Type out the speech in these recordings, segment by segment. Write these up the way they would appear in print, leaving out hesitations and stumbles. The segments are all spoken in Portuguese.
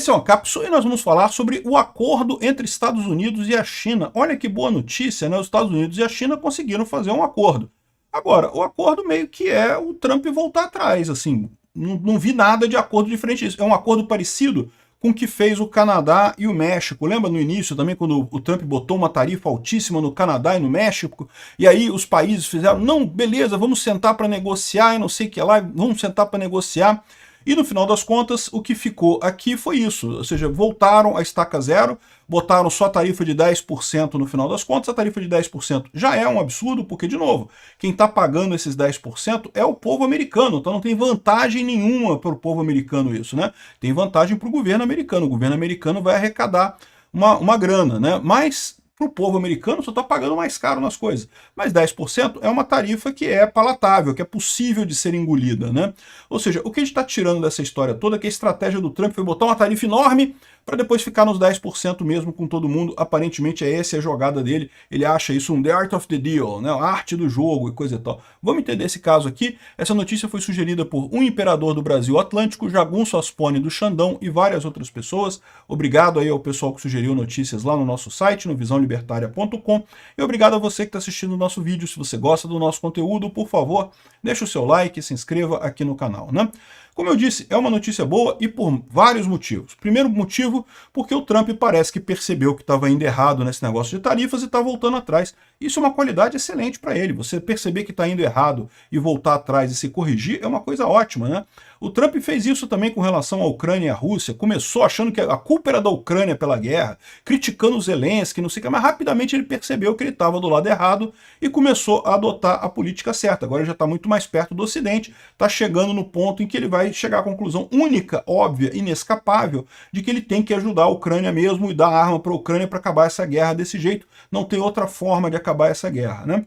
Esse é uma cápsula e nós vamos falar sobre o acordo entre Estados Unidos e a China. Olha que boa notícia, né? Os Estados Unidos e a China conseguiram fazer um acordo. Agora, o acordo meio que é o Trump voltar atrás, assim, não vi nada de acordo diferente disso. É um acordo parecido com o que fez o Canadá e o México. Lembra no início também, quando o Trump botou uma tarifa altíssima no Canadá e no México, e aí os países fizeram, não, beleza, vamos sentar para negociar e não sei o que lá, vamos sentar para negociar. E no final das contas, o que ficou aqui foi isso, ou seja, voltaram à estaca zero, botaram só a tarifa de 10% no final das contas. A tarifa de 10% já é um absurdo, porque, de novo, quem está pagando esses 10% é o povo americano, então não tem vantagem nenhuma para o povo americano isso, né? Tem vantagem para o governo americano vai arrecadar uma grana, né? Mas para o povo americano só está pagando mais caro nas coisas. Mas 10% é uma tarifa que é palatável, que é possível de ser engolida, né? Ou seja, o que a gente está tirando dessa história toda é que a estratégia do Trump foi botar uma tarifa enorme para depois ficar nos 10% mesmo com todo mundo. Aparentemente essa é a jogada dele. Ele acha isso the art of the deal, né? A arte do jogo e coisa e tal. Vamos entender esse caso aqui. Essa notícia foi sugerida por um imperador do Brasil Atlântico, Jagunço Aspone do Xandão e várias outras pessoas. Obrigado aí ao pessoal que sugeriu notícias lá no nosso site, no visãolibertaria.com. E obrigado a você que está assistindo o nosso vídeo. Se você gosta do nosso conteúdo, por favor, deixe o seu like e se inscreva aqui no canal, né? Como eu disse, é uma notícia boa e por vários motivos. Primeiro motivo, porque o Trump parece que percebeu que estava indo errado nesse negócio de tarifas e está voltando atrás. Isso é uma qualidade excelente para ele. Você perceber que está indo errado e voltar atrás e se corrigir é uma coisa ótima, né? O Trump fez isso também com relação à Ucrânia e à Rússia. Começou achando que a culpa era da Ucrânia pela guerra, criticando os Zelensky, não sei o que, mas rapidamente ele percebeu que ele estava do lado errado e começou a adotar a política certa. Agora ele já está muito mais perto do Ocidente, está chegando no ponto em que ele vai chegar à conclusão única, óbvia, inescapável, de que ele tem que ajudar a Ucrânia mesmo e dar arma para a Ucrânia para acabar essa guerra desse jeito. Não tem outra forma de acabar essa guerra, né?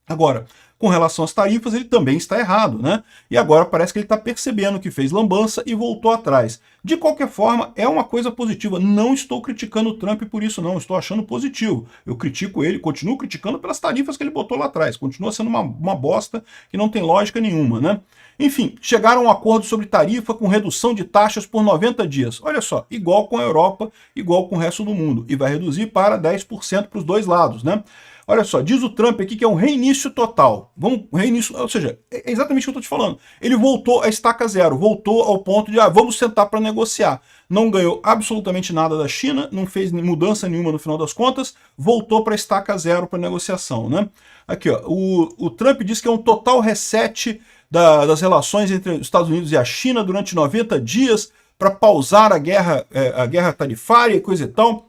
Agora, com relação às tarifas, ele também está errado, né? E agora parece que ele está percebendo que fez lambança e voltou atrás. De qualquer forma, é uma coisa positiva. Não estou criticando o Trump por isso, não. Estou achando positivo. Eu critico ele, continuo criticando pelas tarifas que ele botou lá atrás. Continua sendo uma bosta que não tem lógica nenhuma, né? Enfim, chegaram a um acordo sobre tarifa com redução de taxas por 90 dias. Olha só, igual com a Europa, igual com o resto do mundo. E vai reduzir para 10% para os dois lados, né? Olha só, diz o Trump aqui que é um reinício total. Reinício, ou seja, é exatamente o que eu estou te falando. Ele voltou à estaca zero, voltou ao ponto de, vamos sentar para negociar. Não ganhou absolutamente nada da China, não fez mudança nenhuma no final das contas, voltou para a estaca zero para negociação, né? Aqui, ó, o Trump diz que é um total reset das relações entre os Estados Unidos e a China durante 90 dias para pausar a guerra tarifária e coisa e tal.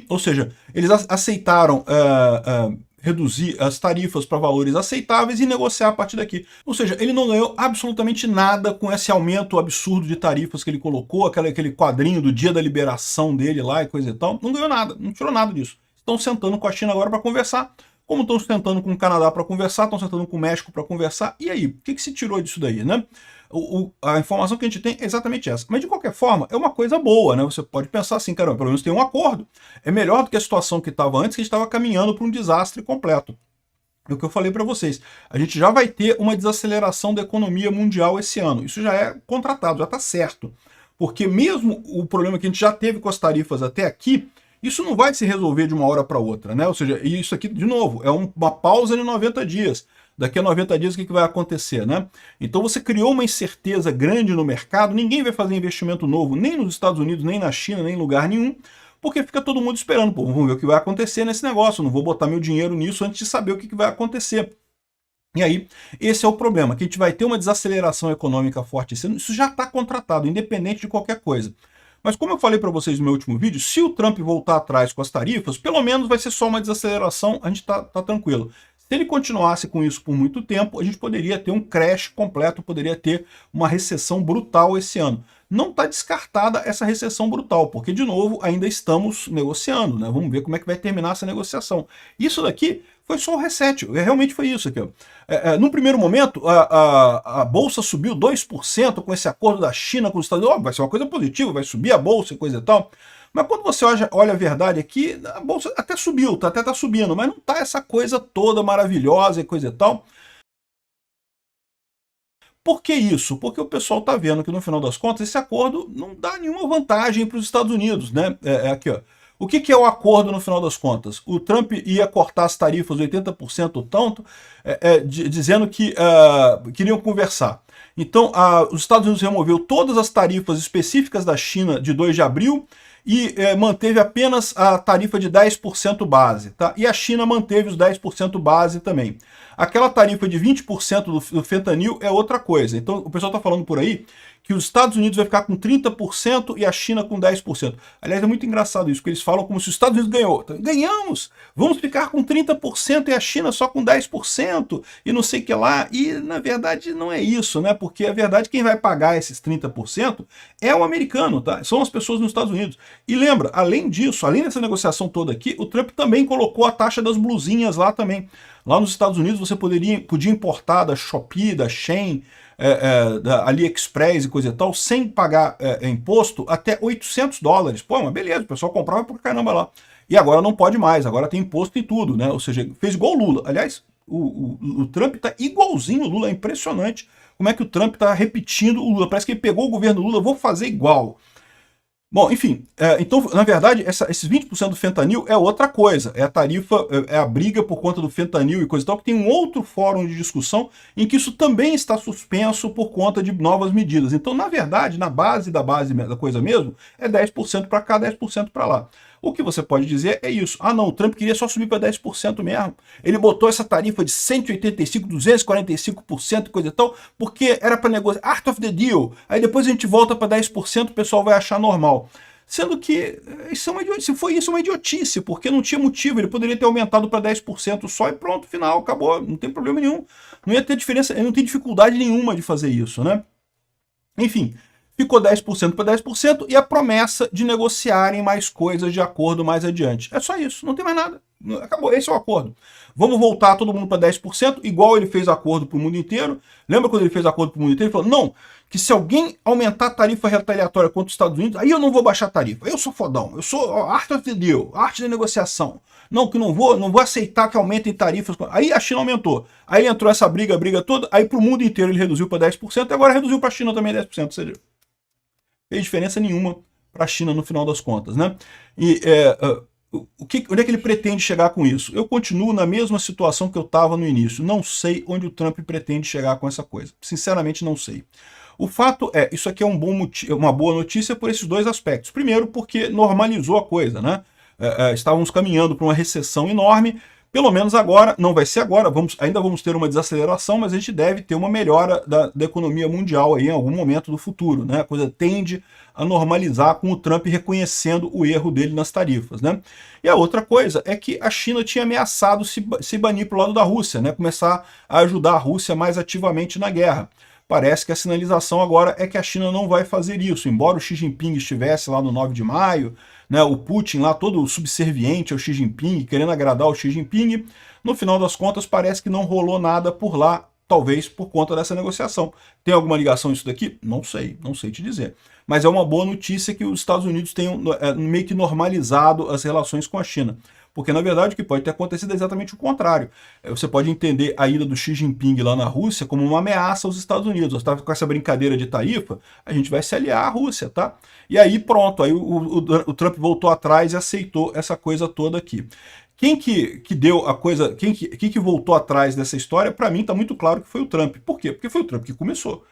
Ou seja, eles aceitaram reduzir as tarifas para valores aceitáveis e negociar a partir daqui. Ou seja, ele não ganhou absolutamente nada com esse aumento absurdo de tarifas que ele colocou, aquele quadrinho do dia da liberação dele lá e coisa e tal. Não ganhou nada, não tirou nada disso. Estão sentando com a China agora para conversar. Como estão sentando com o Canadá para conversar, estão sentando com o México para conversar. E aí, o que se tirou disso daí, né? A informação que a gente tem é exatamente essa. Mas, de qualquer forma, é uma coisa boa, né? Você pode pensar assim, caramba, pelo menos tem um acordo. É melhor do que a situação que estava antes, que a gente estava caminhando para um desastre completo. É o que eu falei para vocês. A gente já vai ter uma desaceleração da economia mundial esse ano. Isso já é contratado, já está certo. Porque mesmo o problema que a gente já teve com as tarifas até aqui, isso não vai se resolver de uma hora para outra, né? Ou seja, isso aqui, de novo, é uma pausa de 90 dias. Daqui a 90 dias o que vai acontecer, né? Então você criou uma incerteza grande no mercado, ninguém vai fazer investimento novo, nem nos Estados Unidos, nem na China, nem em lugar nenhum, porque fica todo mundo esperando, pô, vamos ver o que vai acontecer nesse negócio, não vou botar meu dinheiro nisso antes de saber o que vai acontecer. E aí, esse é o problema, que a gente vai ter uma desaceleração econômica forte esse ano, isso já está contratado, independente de qualquer coisa. Mas como eu falei para vocês no meu último vídeo, se o Trump voltar atrás com as tarifas, pelo menos vai ser só uma desaceleração, a gente tá tranquilo. Se ele continuasse com isso por muito tempo, a gente poderia ter um crash completo, poderia ter uma recessão brutal esse ano. Não está descartada essa recessão brutal, porque, de novo, ainda estamos negociando, né? Vamos ver como é que vai terminar essa negociação. Isso daqui foi só o reset, realmente foi isso aqui. No primeiro momento, a Bolsa subiu 2% com esse acordo da China com os Estados Unidos. Vai ser uma coisa positiva, vai subir a Bolsa e coisa e tal. Mas quando você olha a verdade aqui, a Bolsa até subiu, até está subindo, mas não está essa coisa toda maravilhosa e coisa e tal. Por que isso? Porque o pessoal está vendo que, no final das contas, esse acordo não dá nenhuma vantagem para os Estados Unidos, né? Aqui, ó. O que é o acordo, no final das contas? O Trump ia cortar as tarifas 80% tanto, dizendo que queriam conversar. Então, os Estados Unidos removeu todas as tarifas específicas da China de 2 de abril e manteve apenas a tarifa de 10% base. Tá? E a China manteve os 10% base também. Aquela tarifa de 20% do fentanil é outra coisa. Então, o pessoal está falando por aí que os Estados Unidos vai ficar com 30% e a China com 10%. Aliás, é muito engraçado isso, porque eles falam como se os Estados Unidos ganhou. Ganhamos! Vamos ficar com 30% e a China só com 10% e não sei o que lá. E, na verdade, não é isso, né? Porque, a verdade, quem vai pagar esses 30% é o americano, tá? São as pessoas nos Estados Unidos. E lembra, além disso, além dessa negociação toda aqui, o Trump também colocou a taxa das blusinhas lá também. Lá nos Estados Unidos você podia importar da Shopee, da Shein, da AliExpress e coisa e tal, sem pagar imposto, até $800. Pô, mas beleza, o pessoal comprava por caramba lá. E agora não pode mais, agora tem imposto em tudo, né? Ou seja, fez igual o Lula. Aliás, o Trump tá igualzinho o Lula, é impressionante como é que o Trump tá repetindo o Lula. Parece que ele pegou o governo Lula, vou fazer igual. Bom, enfim, então, na verdade, esses 20% do fentanil é outra coisa, é a tarifa, é a briga por conta do fentanil e coisa e tal, que tem um outro fórum de discussão em que isso também está suspenso por conta de novas medidas. Então, na verdade, na base da coisa mesmo, é 10% para cá, 10% para lá. O que você pode dizer é isso. Ah, não, o Trump queria só subir para 10% mesmo. Ele botou essa tarifa de 185%, 245% e coisa e tal, porque era para negociar. Art of the deal. Aí depois a gente volta para 10%, o pessoal vai achar normal. Sendo que isso é uma idiotice. Se foi isso, é uma idiotice, porque não tinha motivo. Ele poderia ter aumentado para 10% só e pronto, final, acabou. Não tem problema nenhum. Não ia ter diferença, não tem dificuldade nenhuma de fazer isso, né? Enfim. Ficou 10% para 10% e a promessa de negociarem mais coisas de acordo mais adiante. É só isso, não tem mais nada. Acabou, esse é o acordo. Vamos voltar todo mundo para 10%, igual ele fez acordo para o mundo inteiro. Lembra quando ele fez acordo para o mundo inteiro? Ele falou, não, que se alguém aumentar a tarifa retaliatória contra os Estados Unidos, aí eu não vou baixar a tarifa. Eu sou fodão, eu sou art of the deal, arte da negociação. Não, que não vou aceitar que aumentem tarifas. Aí a China aumentou. Aí entrou essa briga toda, aí para o mundo inteiro ele reduziu para 10% e agora reduziu para a China também 10%, ou seja, fez diferença nenhuma para a China no final das contas, né? E onde é que ele pretende chegar com isso? Eu continuo na mesma situação que eu estava no início. Não sei onde o Trump pretende chegar com essa coisa. Sinceramente, não sei. O fato é, isso aqui é uma boa notícia por esses dois aspectos. Primeiro, porque normalizou a coisa, né? Estávamos caminhando para uma recessão enorme. Pelo menos agora, não vai ser agora, ainda vamos ter uma desaceleração, mas a gente deve ter uma melhora da economia mundial aí em algum momento do futuro, né? A coisa tende a normalizar com o Trump reconhecendo o erro dele nas tarifas, né? E a outra coisa é que a China tinha ameaçado se banir para o lado da Rússia, né? Começar a ajudar a Rússia mais ativamente na guerra. Parece que a sinalização agora é que a China não vai fazer isso, embora o Xi Jinping estivesse lá no 9 de maio, né, o Putin lá todo subserviente ao Xi Jinping, querendo agradar o Xi Jinping, no final das contas parece que não rolou nada por lá, talvez por conta dessa negociação. Tem alguma ligação isso daqui? Não sei te dizer. Mas é uma boa notícia que os Estados Unidos tenham meio que normalizado as relações com a China. Porque, na verdade, o que pode ter acontecido é exatamente o contrário. Você pode entender a ida do Xi Jinping lá na Rússia como uma ameaça aos Estados Unidos. Tá com essa brincadeira de tarifa, a gente vai se aliar à Rússia, tá? E aí, pronto, aí o Trump voltou atrás e aceitou essa coisa toda aqui. Quem que deu a coisa, quem que voltou atrás dessa história, para mim tá muito claro que foi o Trump. Por quê? Porque foi o Trump que começou.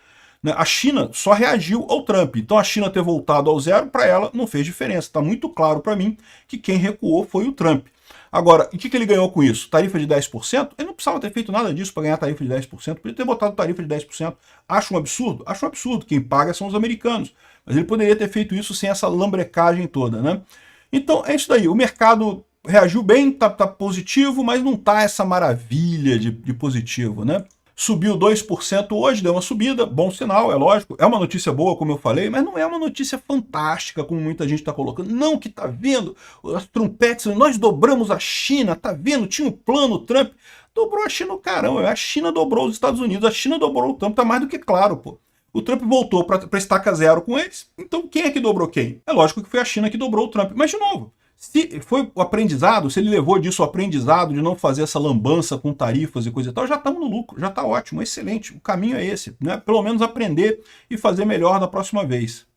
A China só reagiu ao Trump. Então a China ter voltado ao zero, para ela, não fez diferença. Está muito claro para mim que quem recuou foi o Trump. Agora, o que ele ganhou com isso? Tarifa de 10%? Ele não precisava ter feito nada disso para ganhar tarifa de 10%. Podia ter botado tarifa de 10%. Acho um absurdo? Acho um absurdo. Quem paga são os americanos. Mas ele poderia ter feito isso sem essa lambrecagem toda, né? Então é isso daí. O mercado reagiu bem, tá positivo, mas não tá essa maravilha de positivo, né? Subiu 2% hoje, deu uma subida, bom sinal, é lógico. É uma notícia boa, como eu falei, mas não é uma notícia fantástica, como muita gente está colocando. Não, que tá vendo, as trompetes, nós dobramos a China, tá vendo, tinha um plano, Trump dobrou a China, caramba, a China dobrou os Estados Unidos, a China dobrou o Trump, tá mais do que claro, pô. O Trump voltou para estaca zero com eles, então quem é que dobrou quem? É lógico que foi a China que dobrou o Trump, mas de novo, Se foi o aprendizado, se ele levou disso o aprendizado de não fazer essa lambança com tarifas e coisa e tal, já estamos no lucro, já está ótimo, excelente. O caminho é esse, né? Pelo menos aprender e fazer melhor da próxima vez.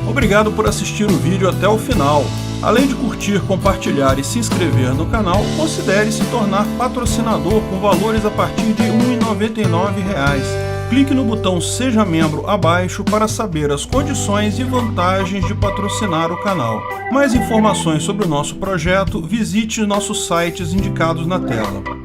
Obrigado por assistir o vídeo até o final. Além de curtir, compartilhar e se inscrever no canal, considere se tornar patrocinador com valores a partir de R$ 1,99. Clique no botão Seja Membro abaixo para saber as condições e vantagens de patrocinar o canal. Mais informações sobre o nosso projeto, visite nossos sites indicados na tela.